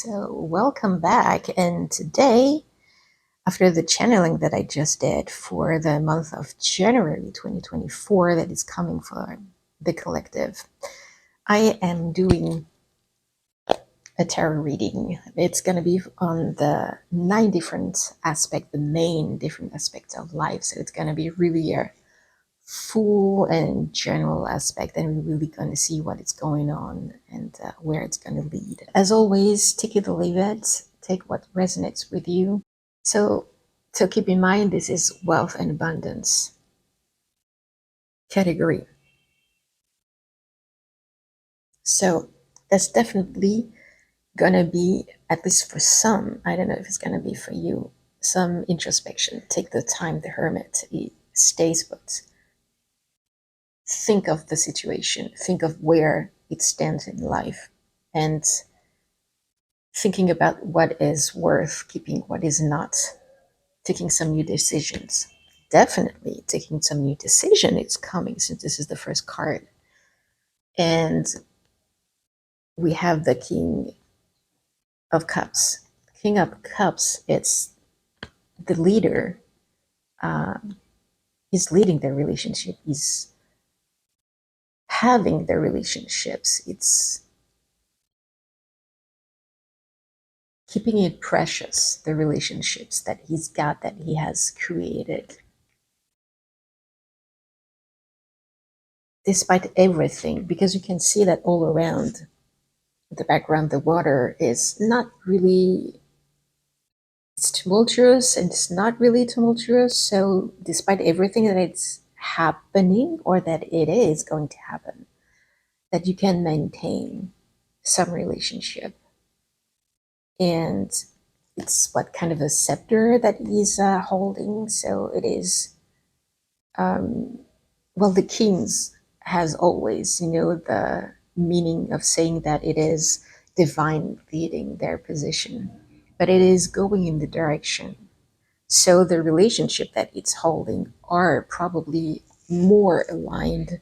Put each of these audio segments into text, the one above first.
So, welcome back. And today, after the channeling that I just did for the month of January 2024, that is coming for the collective, I am doing a tarot reading. It's going to be on the nine different aspects, the main different aspects of life. So, it's going to be really a full and general aspect, and we're really going to see what is going on and where it's going to lead. As always, take it or leave it, take what resonates with you. So keep in mind, this is wealth and abundance category. So that's definitely gonna be, at least for some, I don't know if it's gonna be for you, some introspection. Take the time, the hermit, he stays put. Think of the situation, think of where it stands in life, and thinking about what is worth keeping, what is not, taking some new decisions. Definitely taking some new decision. It's coming since this is the first card. And we have the King of Cups. King of Cups, it's the leader. He's leading the relationship. He's having the relationships. It's keeping it precious, the relationships that he's got, that he has created. Despite everything, because you can see that all around the background, the water is not really, it's tumultuous and it's not really tumultuous. So despite everything that it's happening or that it is going to happen, that you can maintain some relationship. And it's what kind of a scepter that he's holding. So it is, well, the kings has always, the meaning of saying that it is divine leading their position, but it is going in the direction. So the relationship that it's holding are probably more aligned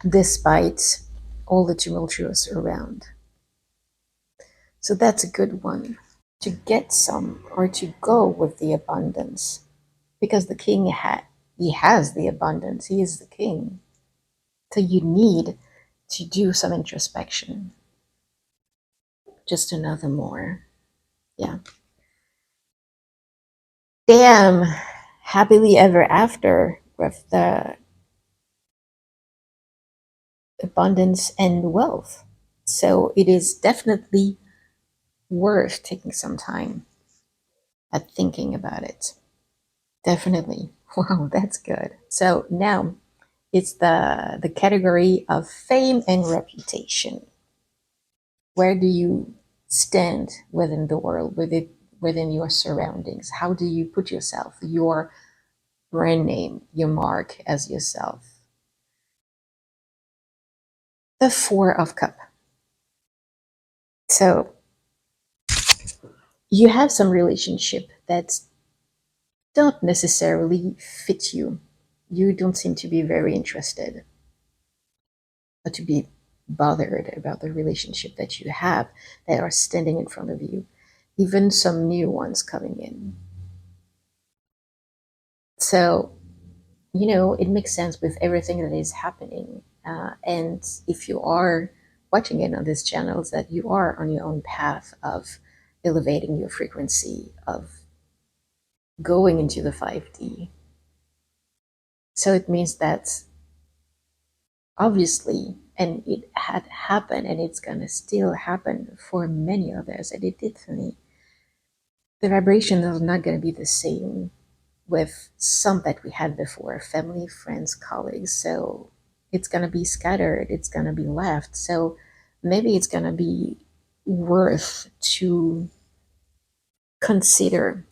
despite all the tumultuous around. So that's a good one to get some, or to go with the abundance, because the king he has the abundance. He is the king. So you need to do some introspection. Just another more. Yeah. Damn. Happily ever after with the abundance and wealth. So it is definitely worth taking some time at thinking about it. Definitely. Wow, that's good. So now it's the category of fame and reputation. Where do you stand within the world, within your surroundings? How do you put yourself, your brand name, your mark as yourself? The Four of Cup. So you have some relationship that don't necessarily fit you. You don't seem to be very interested or to be bothered about the relationship that you have that are standing in front of you, even some new ones coming in. So, it makes sense with everything that is happening. And if you are watching it on these channels, that you are on your own path of elevating your frequency, of going into the 5D. So it means that obviously, and it had happened and it's going to still happen for many others, and it did for me, the vibration is not going to be the same with some that we had before, family, friends, colleagues. So it's going to be scattered, it's going to be left. So maybe it's going to be worth to consider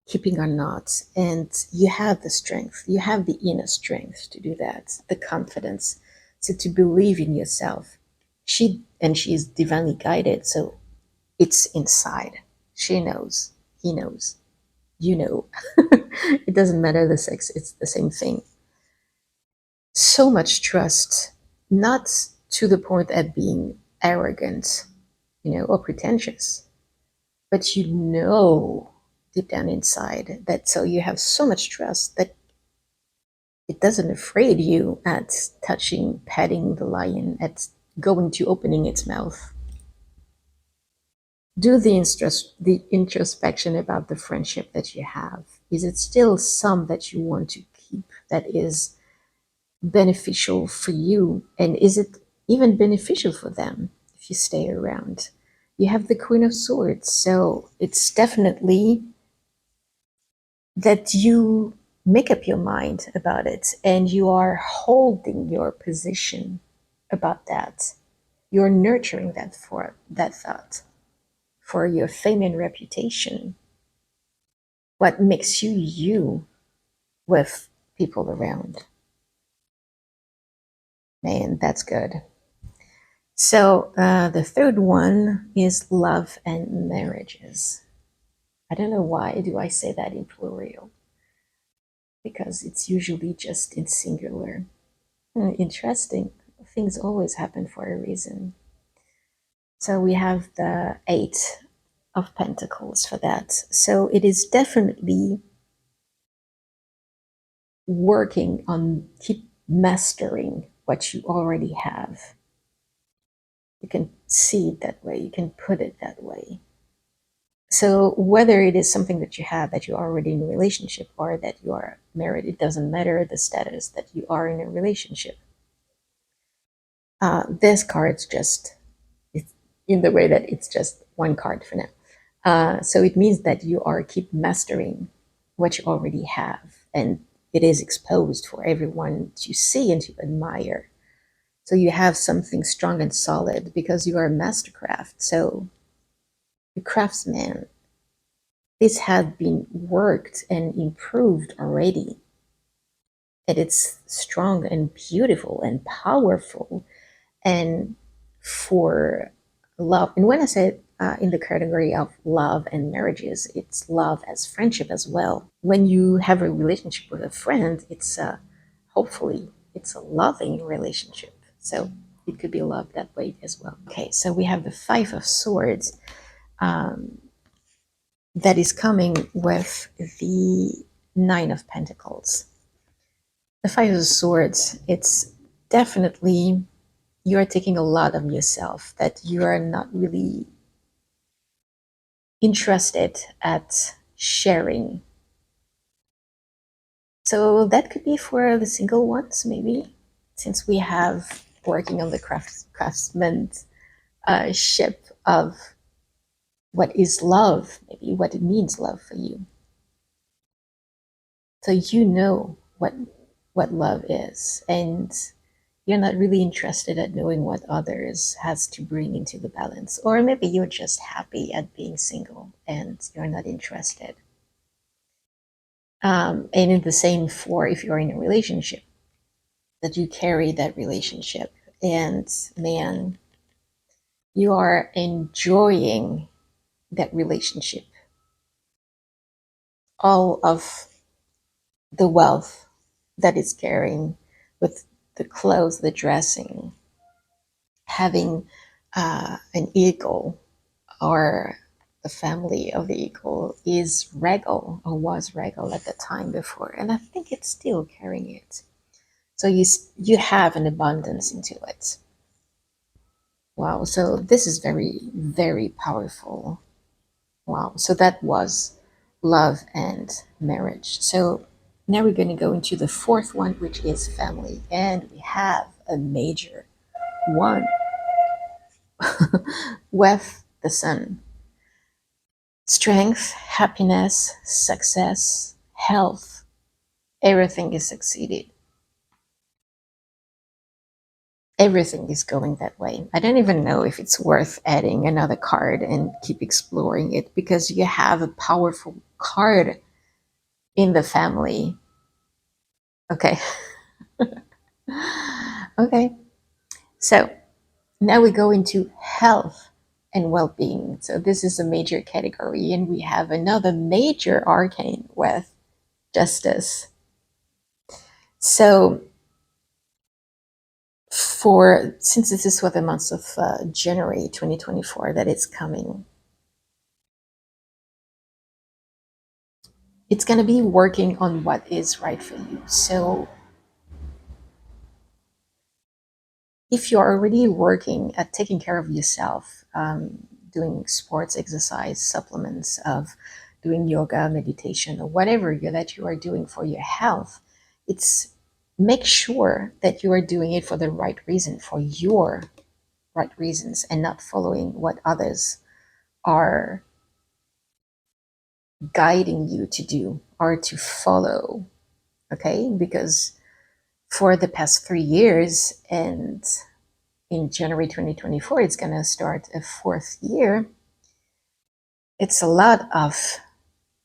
keeping or not. And you have the strength, you have the inner strength to do that, the confidence, so to believe in yourself. She is divinely guided, so it's inside. She knows, he knows, you know. It doesn't matter the sex, it's the same thing. So much trust, not to the point at being arrogant, or pretentious, but you know deep down inside that, so you have so much trust that it doesn't afraid you at touching, petting the lion, at going to opening its mouth. Do the introspection about the friendship that you have. Is it still some that you want to keep, that is beneficial for you, and is it even beneficial for them if you stay around? You have the Queen of Swords, so it's definitely that you make up your mind about it and you are holding your position about that. You're nurturing that, for that thought, for your fame and reputation, what makes you you with people around. Man, that's good. So the third one is love and marriages. I don't know why do I say that in plural, because it's usually just in singular. Interesting. Things always happen for a reason. So we have the Eight of Pentacles for that. So it is definitely working on keep mastering what you already have. You can see it that way, you can put it that way. So whether it is something that you have, that you're already in a relationship, or that you are married, it doesn't matter the status that you are in a relationship. This card's just, it's in the way that it's just one card for now. So it means that you are keep mastering what you already have, and it is exposed for everyone to see and to admire. So you have something strong and solid because you are a mastercraft. So the craftsman, this had been worked and improved already, and it's strong and beautiful and powerful, and for love. And when I said in the category of love and marriages, it's love as friendship as well. When you have a relationship with a friend, it's hopefully it's a loving relationship. So it could be love that way as well. Okay, so we have the Five of Swords um, that is coming with the Nine of Pentacles. The Five of Swords, it's definitely you are taking a lot of yourself that you are not really interested at sharing. So that could be for the single ones, maybe, since we have working on the craftsman ship of what is love, maybe what it means love for you. So you know what love is, and you're not really interested at knowing what others has to bring into the balance, or maybe you're just happy at being single and you're not interested. And in the same for if you're in a relationship, that you carry that relationship, and man, you are enjoying that relationship, all of the wealth that it's carrying, with the clothes, the dressing, having an eagle, or the family of the eagle is regal or was regal at the time before, and I think it's still carrying it. So you have an abundance into it. Wow, so this is very very powerful. Wow, so that was love and marriage. So now we're going to go into the fourth one, which is family, and we have a major one with the sun. Strength, happiness, success, health, everything is succeeded. Everything is going that way. I don't even know if it's worth adding another card and keep exploring it, because you have a powerful card in the family. Okay. Okay. So now we go into health and well being. So this is a major category, and we have another major arcane with justice. So for since this is for the months of January 2024 that it's coming, it's going to be working on what is right for you. So if you're already working at taking care of yourself, doing sports, exercise, supplements of doing yoga, meditation, or whatever that you are doing for your health, it's make sure that you are doing it for the right reason, for your right reasons, and not following what others are guiding you to do or to follow. Okay, because for the past 3 years, and in January 2024, it's going to start a fourth year. It's a lot of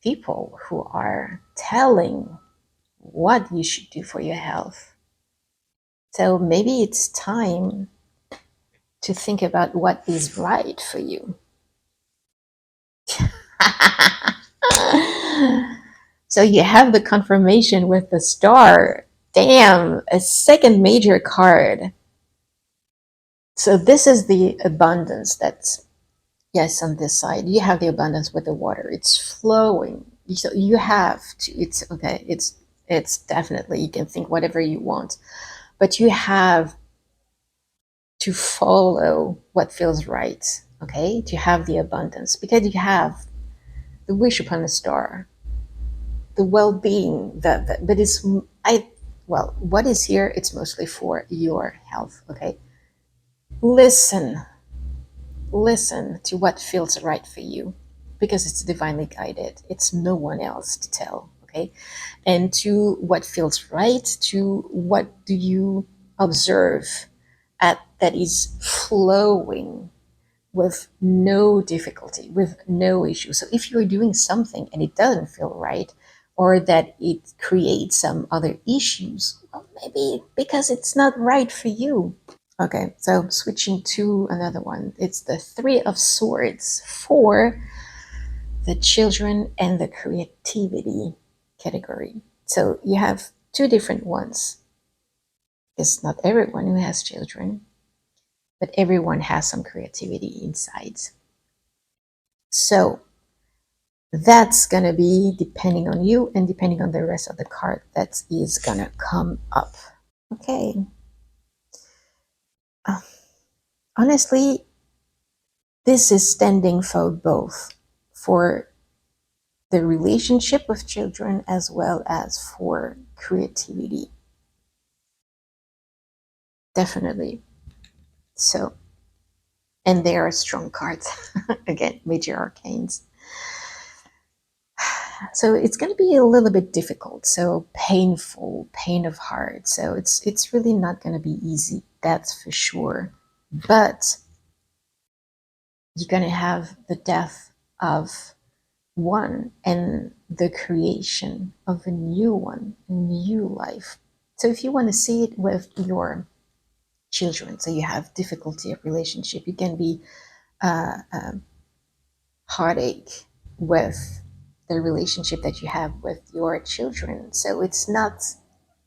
people who are telling what you should do for your health. So maybe it's time to think about what is right for you. So you have the confirmation with the star. Damn, a second major card. So this is the abundance that's, yes, on this side. You have the abundance with the water. It's flowing. So you have to, it's okay. It's definitely, you can think whatever you want, but you have to follow what feels right. Okay. To have the abundance, because you have the wish upon a star, the well-being, but it's, well, what is here, it's mostly for your health. Okay. Listen, listen to what feels right for you, because it's divinely guided. It's no one else to tell. Okay. And to what feels right, to what do you observe at that is flowing with no difficulty, with no issue. So if you're doing something and it doesn't feel right, or that it creates some other issues, well, maybe because it's not right for you. Okay, so switching to another one. It's the Three of Swords for the children and the creativity category. So you have two different ones. It's not everyone who has children, but everyone has some creativity inside. So that's going to be depending on you and depending on the rest of the card that is going to come up. Okay. Uh, Honestly, this is standing for both, for the relationship with children as well as for creativity. Definitely. So, and they are strong cards. Again, major arcanes. So it's going to be a little bit difficult. So painful, pain of heart. So it's really not going to be easy. That's for sure. But you're going to have the death of one and the creation of a new one, a new life. So if you want to see it with your children, so you have difficulty of relationship, you can be heartache with the relationship that you have with your children. So it's not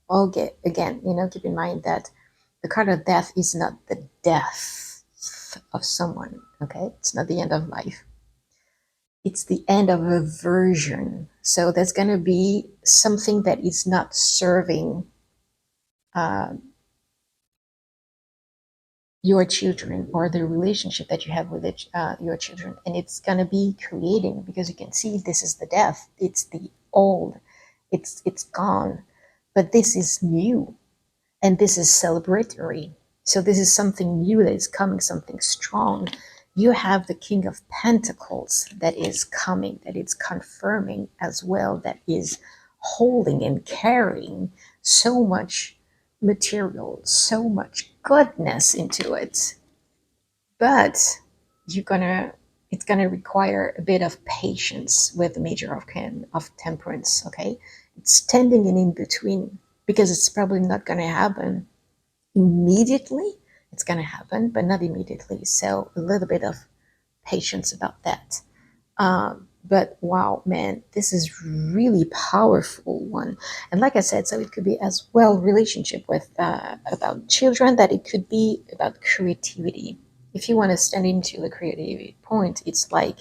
all get, again, keep in mind that the card of death is not the death of someone. Okay, it's not the end of life, it's the end of a version. So there's going to be something that is not serving uh, your children, or the relationship that you have with your children, and it's going to be creating, because you can see this is the death, it's the old, it's gone, but this is new, and this is celebratory. So this is something new that is coming, something strong. You have the King of Pentacles that is coming, that is confirming as well, that is holding and carrying so much material, so much goodness into it. But you're gonna it's gonna require a bit of patience with the major arcane of temperance. Okay, it's standing in between, because it's probably not gonna happen immediately. It's gonna happen, but not immediately. So a little bit of patience about that. But wow, man, this is really powerful one. And like I said, so it could be as well relationship with about children, that it could be about creativity. If you want to stand into the creativity point, it's like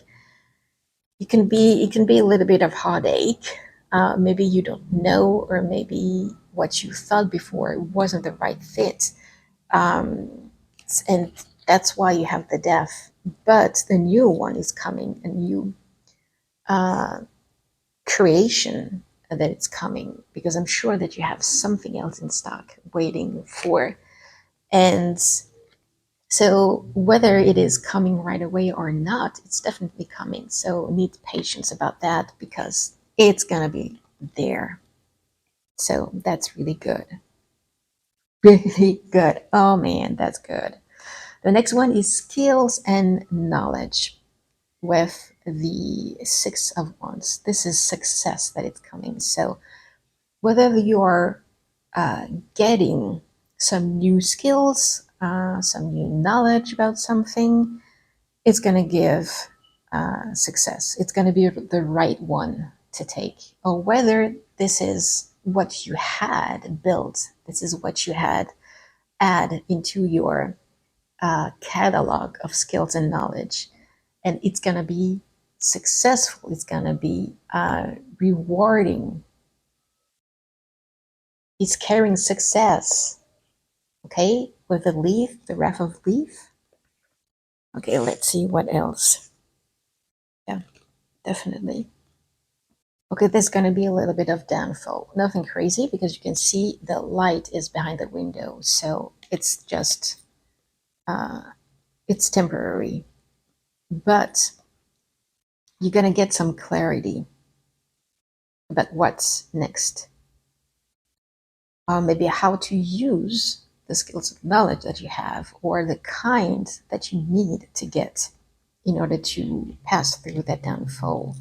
it can be a little bit of heartache, Maybe you don't know, or maybe what you thought before wasn't the right fit. Um, and that's why you have the death. But the new one is coming, a new uh, creation that it's coming, because I'm sure that you have something else in stock waiting for. And so, whether it is coming right away or not, it's definitely coming. So, need patience about that because it's gonna be there. So, that's really good. Really good. Oh man, that's good. The next one is skills and knowledge with the Six of Wands. This is success that it's coming. So, whether you are getting some new skills, some new knowledge about something, it's going to give success. It's going to be the right one to take. Or whether this is what you had built, this is what you had add into your catalog of skills and knowledge, and it's going to be successful. It's going to be rewarding. It's carrying success. Okay, with the leaf, the wrath of leaf. Okay, let's see what else. Yeah, definitely. Okay, there's going to be a little bit of downfall. Nothing crazy because you can see the light is behind the window. So it's just, uh, it's temporary. But you're going to get some clarity about what's next. Maybe how to use the skills of knowledge that you have, or the kind that you need to get in order to pass through that downfall.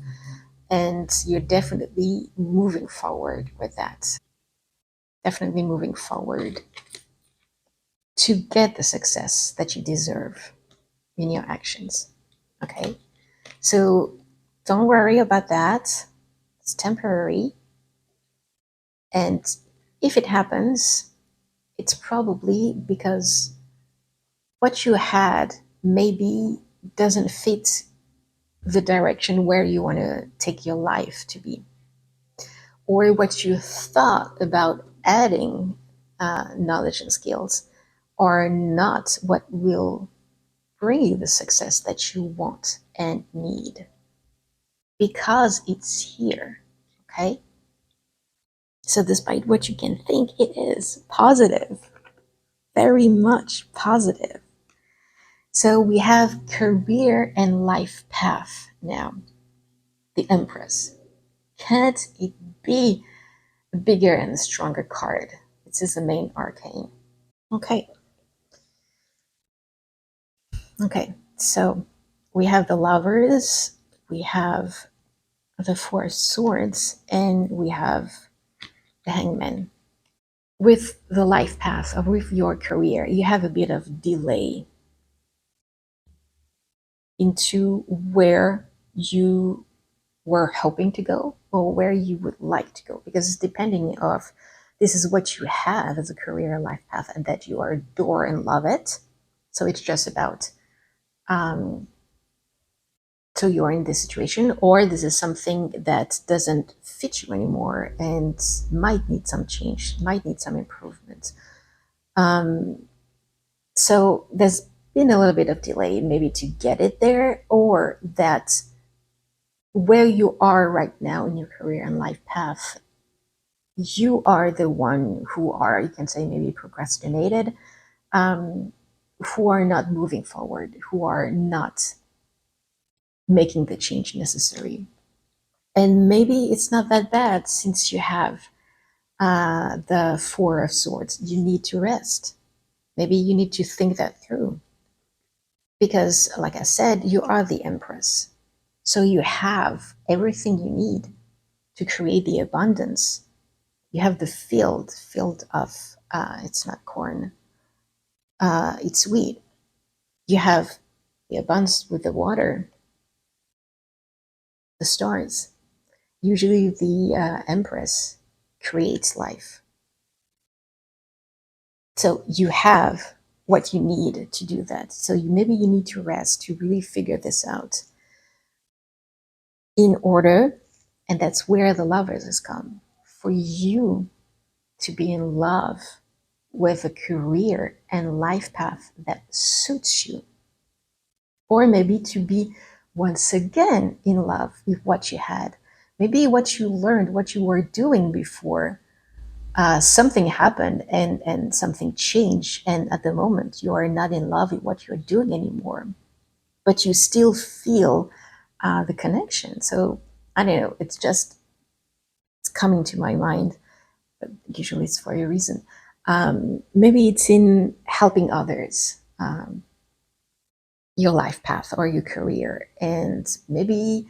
And you're definitely moving forward with that. Definitely moving forward to get the success that you deserve in your actions. Okay? So don't worry about that. It's temporary. And if it happens, it's probably because what you had maybe doesn't fit the direction where you want to take your life to be, or what you thought about adding knowledge and skills are not what will bring you the success that you want and need, because it's here. Okay, so despite what you can think, it is positive, very much positive. So we have career and life path now. The Empress. Can't it be a bigger and stronger card? This is the main arcane. Okay, okay. So we have the Lovers, we have the Four of Swords, and we have the Hangman. With the life path, or with your career, you have a bit of delay into where you were hoping to go, or where you would like to go, because it's depending of this is what you have as a career life path and that you adore and love it. So it's just about um, so you're in this situation, or this is something that doesn't fit you anymore and might need some change, might need some improvement. um, so there's been a little bit of delay maybe to get it there, or that where you are right now in your career and life path, you are the one who are, you can say, maybe procrastinated, um, who are not moving forward, who are not making the change necessary. And maybe it's not that bad, since you have the Four of Swords. You need to rest. Maybe you need to think that through. Because, like I said, you are the Empress. So you have everything you need to create the abundance. You have the field of, it's not corn, it's wheat. You have the abundance with the water, the stars. Usually the Empress creates life. So you have what you need to do that. So maybe you need to rest to really figure this out in order And that's where the lovers has come. For you to be in love with a career and life path that suits you, or maybe to be once again in love with what you had, maybe what you learned, what you were doing before. Something happened and something changed, and at the moment you are not in love with what you're doing anymore, but you still feel the connection. So I don't know, it's coming to my mind, but usually it's for a reason. Maybe it's in helping others, your life path or your career, and maybe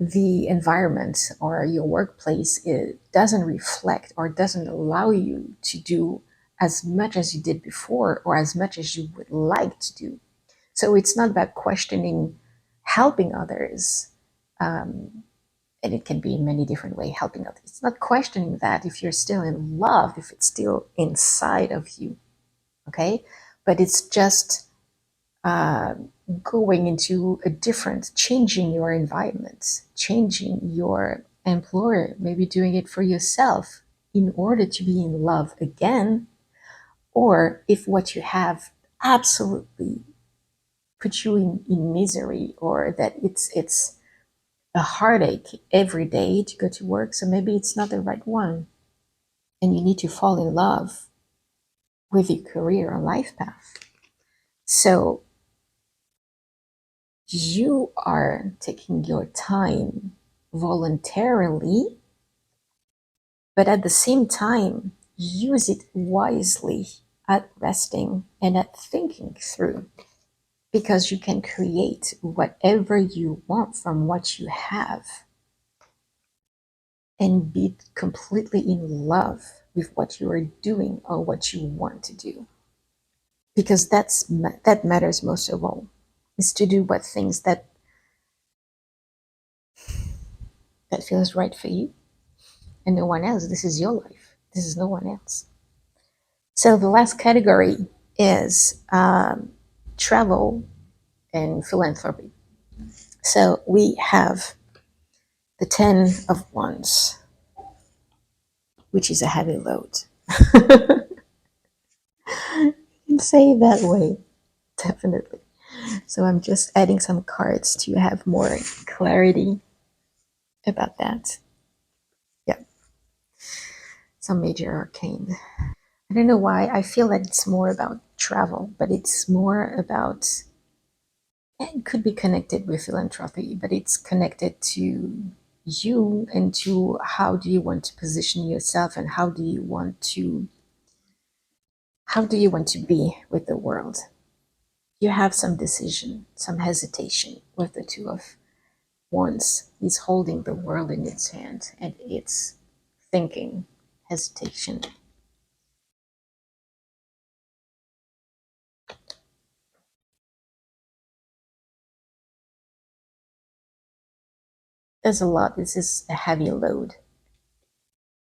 the environment or your workplace, it doesn't reflect or doesn't allow you to do as much as you did before or as much as you would like to do. So it's not about questioning helping others. And it can be in many different ways, helping others. It's not questioning that if you're still in love, if it's still inside of you, okay? But it's just uh, going into a different, changing your environment, changing your employer, maybe doing it for yourself in order to be in love again. Or if what you have absolutely put you in misery, or that it's a heartache every day to go to work, so maybe it's not the right one. And you need to fall in love with your career or life path. So you are taking your time voluntarily, but at the same time, use it wisely at resting and at thinking through, because you can create whatever you want from what you have and be completely in love with what you are doing or what you want to do, because that matters most of all, is to do what things that feels right for you and no one else. This is your life. This is no one else. So the last category is travel and philanthropy. So we have the 10 of Wands, which is a heavy load. You can say it that way, definitely. So I'm just adding some cards to have more clarity about that. Yeah, some major arcane. I don't know why I feel that it's more about travel, but it's more about, it could be connected with philanthropy, but it's connected to you and to how do you want to position yourself, and how do you want to be with the world. You have some decision, some hesitation with the two of wands. He's holding the world in its hand, and it's thinking, hesitation. There's a lot. This is a heavy load.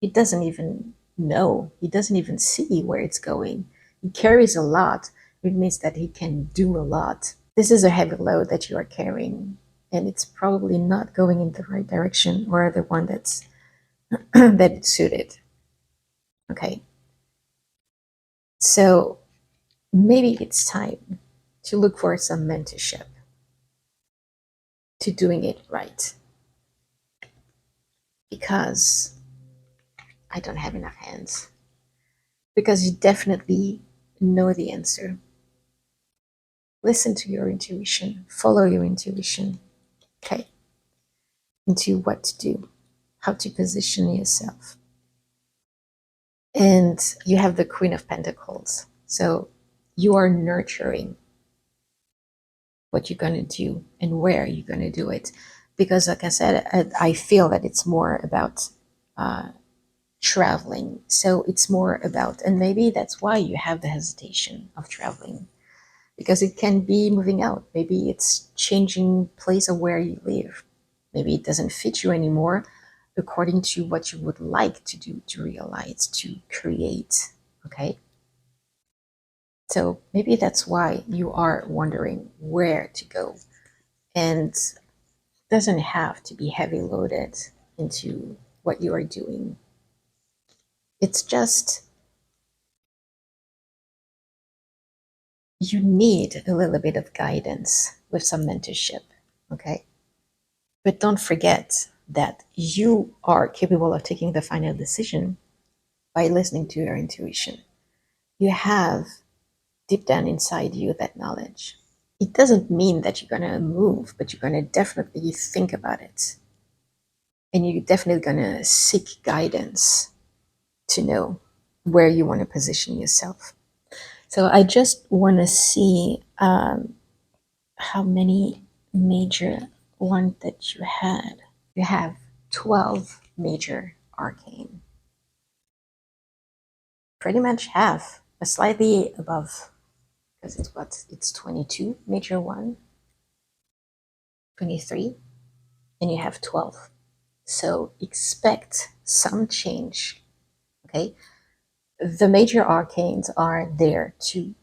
He doesn't even know. He doesn't even see where it's going. He carries a lot, which means that he can do a lot. This is a heavy load that you are carrying, and it's probably not going in the right direction or the one that's that it's suited. Okay. So maybe it's time to look for some mentorship to doing it right, because I don't have enough hands. Because you definitely know the answer. Listen to your intuition, follow your intuition, okay, into what to do, how to position yourself. And you have the Queen of Pentacles. So you are nurturing what you're going to do and where you're going to do it. Because, like I said, I feel that it's more about uh, traveling. So it's more about, and maybe that's why you have the hesitation of traveling, because it can be moving out. Maybe it's changing place of where you live. Maybe it doesn't fit you anymore according to what you would like to do, to realize, to create. Okay. So maybe that's why you are wondering where to go. And it doesn't have to be heavy loaded. into what you are doing. It's just you need a little bit of guidance with some mentorship, okay? But don't forget that you are capable of taking the final decision by listening to your intuition. You have deep down inside you that knowledge. It doesn't mean that you're going to move, but you're going to definitely think about it. And you're definitely going to seek guidance to know where you want to position yourself. So I just want to see how many major ones that you had. You have 12 major arcane. Pretty much half, but slightly above, because it's 22 major one, 23, and you have 12. So expect some change. Okay, the major arcanes are there to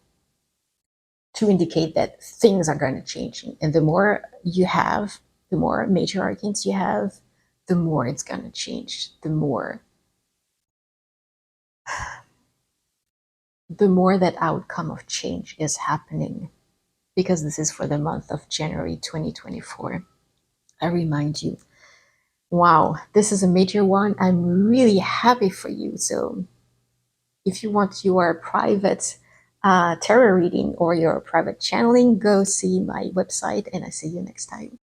indicate that things are going to change, and the more you have, the more major arcanes you have, the more it's going to change. The more that outcome of change is happening, because this is for the month of January 2024. I remind you, wow, this is a major one. I'm really happy for you. So if you want your private tarot reading or your private channeling, go see my website, and I see you next time.